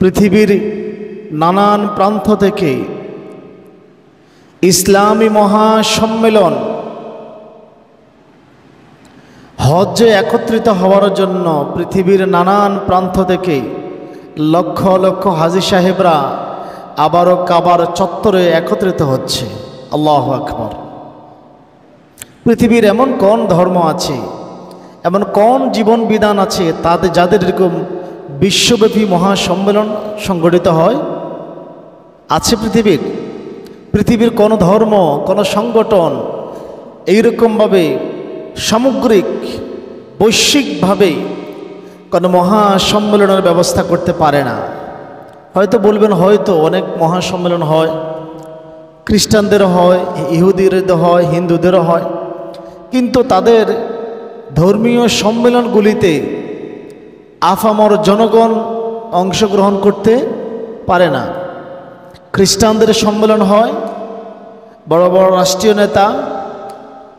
পৃথিবীর নানান প্রান্ত থেকে ইসলামী মহাসম্মেলন হজ্জে একত্রিত হওয়ার জন্য পৃথিবীর নানান প্রান্ত থেকে লক্ষ লক্ষ হাজী সাহেবরা আবারও কাবার চত্বরে একত্রিত হচ্ছে। আল্লাহু আকবার। পৃথিবীর এমন কোন ধর্ম আছে, এমন কোন জীবন বিধান আছে যাদের এরকম বিশ্বব্যাপী মহাসম্মেলন সংগঠিত হয়? আছে পৃথিবীর কোনো ধর্ম, কোনো সংগঠন এইরকমভাবে সামগ্রিক বৈশ্বিকভাবে কোনো মহাসম্মেলনের ব্যবস্থা করতে পারে না। হয়তো বলবেন হয়তো অনেক মহাসম্মেলন হয়, খ্রিস্টানদেরও হয়, ইহুদিদেরও হয়, হিন্দুদেরও হয়, কিন্তু তাদের ধর্মীয় সম্মেলনগুলিতে আফামর জনগণ অংশগ্রহণ করতে পারে না। খ্রিস্টানদের সম্মেলন হয়, বড় বড় রাষ্ট্রীয় নেতা,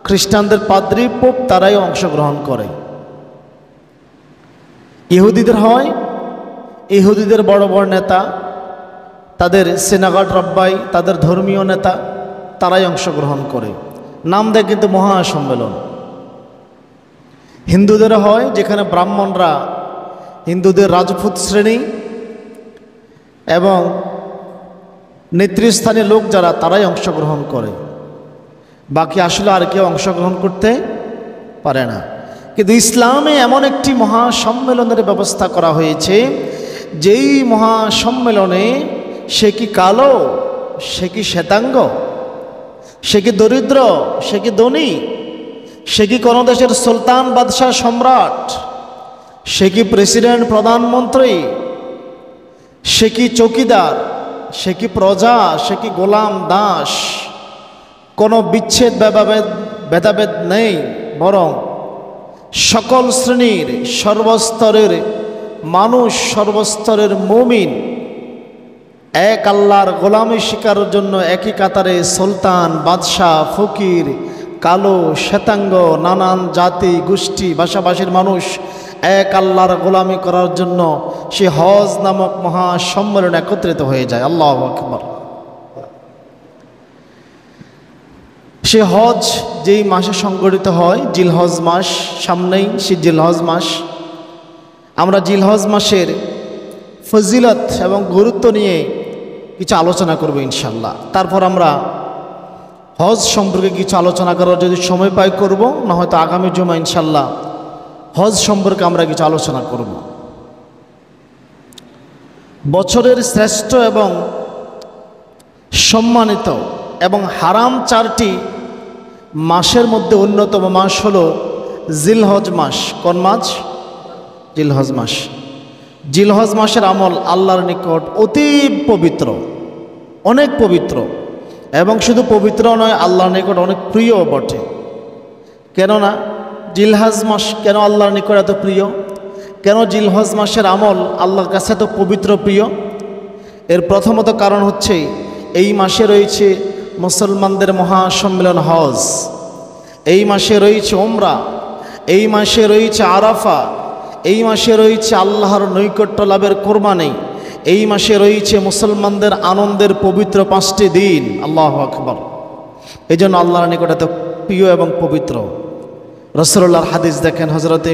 খ্রিস্টানদের পাদ্রী, পোপ তারাই অংশগ্রহণ করে। ইহুদিদের হয়, ইহুদিদের বড় বড় নেতা, তাদের সিনাগড রাব্বাই, তাদের ধর্মীয় নেতা তারাই অংশগ্রহণ করে, নাম দেয় কিন্তু মহাসম্মেলন। হিন্দুদের হয়, যেখানে ব্রাহ্মণরা, হিন্দুদের রাজপুত শ্রেণী এবং নেতৃস্থানীয় লোক যারা তারাই অংশগ্রহণ করে, বাকি আসলে আর কেউ অংশগ্রহণ করতে পারে না। কিন্তু ইসলামে এমন একটি মহাসম্মেলনের ব্যবস্থা করা হয়েছে, যেই মহাসম্মেলনে সে কি কালো, সে কি শ্বেতাঙ্গ, সে কি দরিদ্র, সে কি ধনী, সে কি কোনো দেশের সুলতান, বাদশাহ, সম্রাট, সে কি প্রেসিডেন্ট, প্রধানমন্ত্রী, সে কি চৌকিদার, সে কি প্রজা, সে কি গোলাম, দাস, কোনো বিচ্ছেদ ভেদাভেদ নেই, বরং সকল শ্রেণীর সর্বস্তরের মানুষ, সর্বস্তরের মুমিন এক আল্লাহর গোলামি শিকারের জন্য একই কাতারে সুলতান, বাদশাহ, ফকির, কালো, শ্বেতাঙ্গ, নানান জাতি গোষ্ঠী ভাষাভাষীর মানুষ এক আল্লাহর গোলামি করার জন্য সে হজ নামক মহাসম্মেলন একত্রিত হয়ে যায়। আল্লাহু আকবার। সে হজ যেই মাসে সংগঠিত হয়, জিলহজ মাস, সামনেই সে জিলহজ মাস। আমরা জিলহজ মাসের ফজিলত এবং গুরুত্ব নিয়ে কিছু আলোচনা করব ইনশাল্লাহ। তারপর আমরা হজ সম্পর্কে কিছু আলোচনা করার যদি সময় পাই করব, না হয়তো আগামী জুমা ইনশাল্লাহ হজ সম্পর্কে আমরা কিছু আলোচনা করব। বছরের শ্রেষ্ঠ এবং সম্মানিত এবং হারাম চারটি মাসের মধ্যে অন্যতম মাস হলো জিলহজ মাস। কোন মাস? জিলহজ মাস। জিলহজ মাসের আমল আল্লাহর নিকট অতি পবিত্র, অনেক পবিত্র, এবং শুধু পবিত্র নয়, আল্লাহর নিকট অনেক প্রিয় বটে। কেননা জিলহজ মাস কেন আল্লাহর নিকট এত প্রিয়, কেন জিলহজ মাসের আমল আল্লাহর কাছে এত পবিত্র প্রিয়? এর প্রথমত কারণ হচ্ছে এই মাসে রয়েছে মুসলমানদের মহাসম্মেলন হজ, এই মাসে রয়েছে উমরা, এই মাসে রয়েছে আরাফা, এই মাসে রয়েছে আল্লাহর নৈকট্য লাভের কোরবানি, এই মাসে রয়েছে মুসলমানদের আনন্দের পবিত্র 5টি দিন। আল্লাহু আকবার। এই জন্য আল্লাহর নিকট এত প্রিয় এবং পবিত্র। রাসূলুল্লাহর হাদিস দেখেন, হযরতে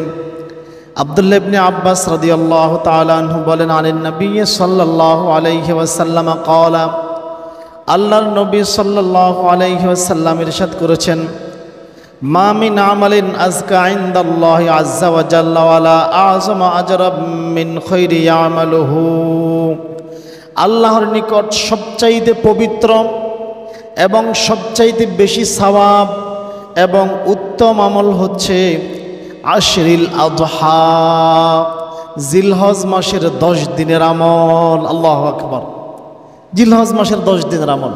আব্দুল্লাহ ইবনে আব্বাস রাদিয়াল্লাহু তাআলা আনহু বলেন, আনিন নবী সাল্লাল্লাহু আলাইহি ওয়াসাল্লাম ক্বালা, আল্লাহর নবী সাল্লাল্লাহু আলাইহি ওয়াসাল্লাম ইরশাদ করেছেন, মা মিন আমালিন আযকা ইনদাল্লাহি আযজা ওয়া জাল্লা ওয়ালা আযমা আজরাম মিন খায়রি ইয়ামালুহু। আল্লাহর নিকট সবচাইতে পবিত্র এবং সবচাইতে বেশি সওয়াব এবং উত্তম আমল হচ্ছে আশরিল আযহা, জিলহজ মাসের 10 দিনের আমল। আল্লাহু আকবার। জিলহজ মাসের 10 দিনের আমল।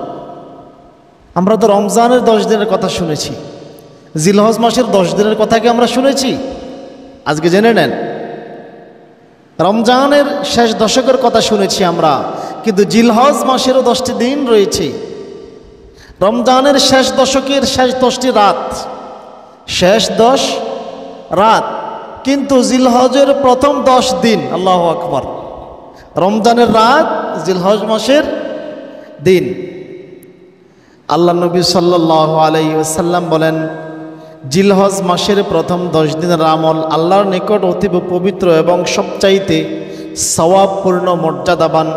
আমরা তো রমজানের 10 দিনের কথা শুনেছি, জিলহজ মাসের 10 দিনের কথা কি আমরা শুনেছি? আজকে জেনে নেন, রমজানের শেষ দশকের কথা শুনেছি আমরা, কিন্তু জিলহজ মাসেরও 10টি দিন রয়েছে। রমজানের শেষ দশকের শেষ 10টি রাত, শেষ 10 রাত, কিন্তু জিলহজের প্রথম 10 দিন। আল্লাহু আকবার। রমজানের রাত, জিলহজ মাসের দিন। আল্লাহ নবী সাল্লাল্লাহু আলাইহি ওয়াসাল্লাম বলেন, জিলহজ মাসের প্রথম 10 দিনের আমল আল্লাহর নিকট অতীব পবিত্র এবং সবচাইতে সওয়াবপূর্ণ মর্যাদাবান।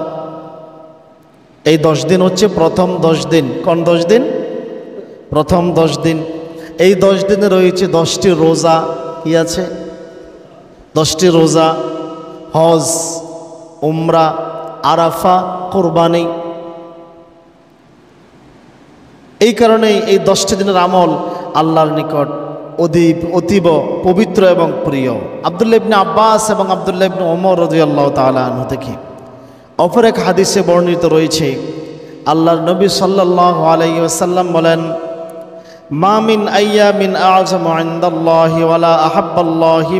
এই 10 দিন হচ্ছে প্রথম 10 দিন। কোন 10 দিন? প্রথম 10 দিন। এই 10 দিনে রয়েছে 10টি রোজা। কি আছে? 10টি রোজা, হজ, উমরা, আরাফা, কোরবানি। এই কারণেই এই 10টি দিনের আমল আল্লাহর নিকট অতীব পবিত্র এবং প্রিয়। আব্দুল্লাহ ইবনে আব্বাস এবং আব্দুল্লাহ ইবনে ওমর রাদিয়াল্লাহু তাআলা আনহু থেকে অপর এক হাদিসে বর্ণিত রয়েছে, আল্লাহর নবী সাল্লাল্লাহু আলাইহি ওয়াসাল্লাম বলেন, মা মিন আইয়ামিন আ'যামু ইনদাল্লাহি ওয়ালা আহাব্বাল্লাহি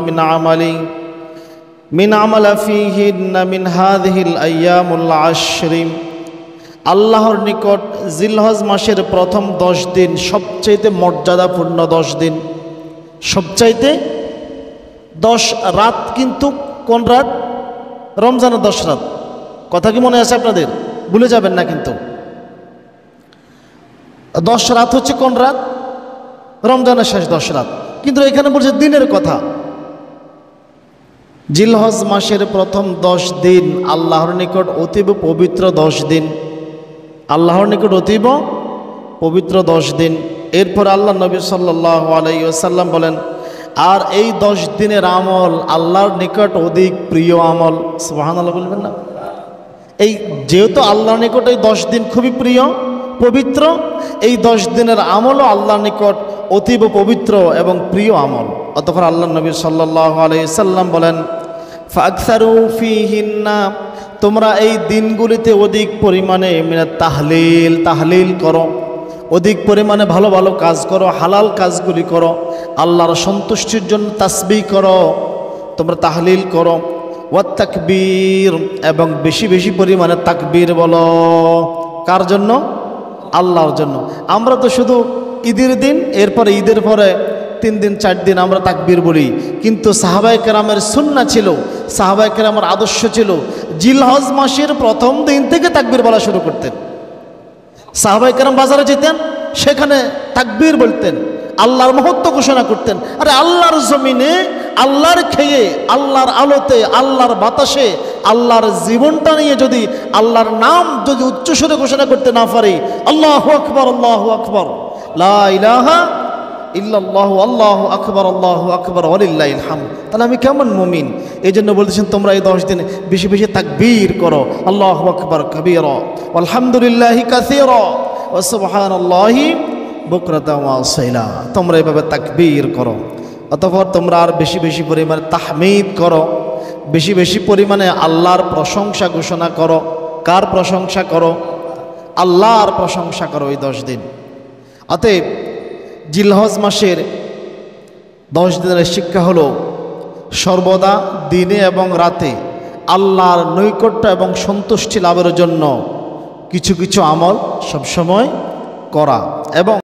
মিন আমালা ফীহিন্না মিন হাযিহিল আইয়ামুল 10। আল্লাহর নিকট জিলহজ মাসের প্রথম 10 দিন সবচাইতে মর্যাদাপূর্ণ 10 দিন। সবচাইতে 10 রাত, কিন্তু কোন রাত? রমজানের 10 রাত। কথা কি মনে আছে আপনাদের? ভুলে যাবেন না কিন্তু। 10 রাত হচ্ছে কোন রাত? রমজানের শেষ 10 রাত। কিন্তু এখানে বলছে দিনের কথা। জিলহজ মাসের প্রথম 10 দিন আল্লাহর নিকট অতীব পবিত্র 10 দিন। আল্লাহর নিকট অতীব পবিত্র 10 দিন। এরপর আল্লাহ নবী সাল্লাল্লাহু আলাইহি ওয়াসাল্লাম বলেন, আর এই 10 দিনের আমল আল্লাহর নিকট অধিক প্রিয় আমল। সুবহানাল্লাহ বলবেন না? এই যেহেতু আল্লাহর নিকট এই 10 দিন খুবই প্রিয়, পবিত্র, এই 10 দিনের আমলও আল্লাহর নিকট অতীব পবিত্র এবং প্রিয় আমল। অতঃপর আল্লাহ নবী সাল্লাল্লাহু আলাইহি সাল্লাম বলেন, ফাকসারু ফীহিন্না, তোমরা এই দিনগুলিতে অধিক পরিমাণে তাহলিল করো, অধিক পরিমাণে ভালো ভালো কাজ করো, হালাল কাজগুলি করো, আল্লাহর সন্তুষ্টির জন্য তাসবিহ করো, তোমরা তাহলিল করো। ওয়াত তাকবীর, এবং বেশি বেশি পরিমাণে তাকবীর বলো। কার জন্য? আল্লাহর জন্য। আমরা তো শুধু ঈদের দিন, এরপরে ঈদের পরে 3 দিন 4 দিন আমরা তাকবীর বলি, কিন্তু সাহাবায়ে কেরামের সুন্নাহ ছিল, সাহাবায়ে কেরামের আদর্শ ছিল, জিলহজ মাসের প্রথম দিন থেকে তাকবীর বলা শুরু করতেন। সাহাবায়ে কেরাম বাজারে যেতেন, সেখানে তাকবীর বলতেন, আল্লাহর মহত্ব ঘোষণা করতেন। আরে আল্লাহর জমিনে, আল্লাহর খেয়ে, আল্লাহর আলোতে, আল্লাহর বাতাসে, আল্লাহর জীবনটা নিয়ে যদি আল্লাহর নাম যদি উচ্চস্বরে ঘোষণা করতে না পারি, আল্লাহু আকবার, আল্লাহু আকবার, লা ইলাহা ইল্লাল্লাহু, আল্লাহু আকবার ওয়ালিল্লাহিল হামদ, তাহলে আমি কেমন মুমিন? এই জন্য বলতেছেন তোমরা এই 10 দিন বেশি বেশি তাকবীর করো, আল্লাহু আকবার কাবীরা আলহামদুলিল্লাহি কাসীরা ওয়া সুবহানাল্লাহি বুকরাতান ওয়া আসীলা। তোমরা এভাবে তাকবীর করো। অতঃপর তোমরা আর বেশি বেশি পরিমাণে তাহমিদ করো, বেশি বেশি পরিমাণে আল্লাহর প্রশংসা ঘোষণা করো। কার প্রশংসা করো? আল্লাহর প্রশংসা করো এই 10 দিন। অতএব জিলহজ মাসের 10 দিনের শিক্ষা হলো সর্বদা দিনে এবং রাতে আল্লাহর নৈকট্য এবং সন্তুষ্টি লাভের জন্য কিছু কিছু আমল সবসময় করা এবং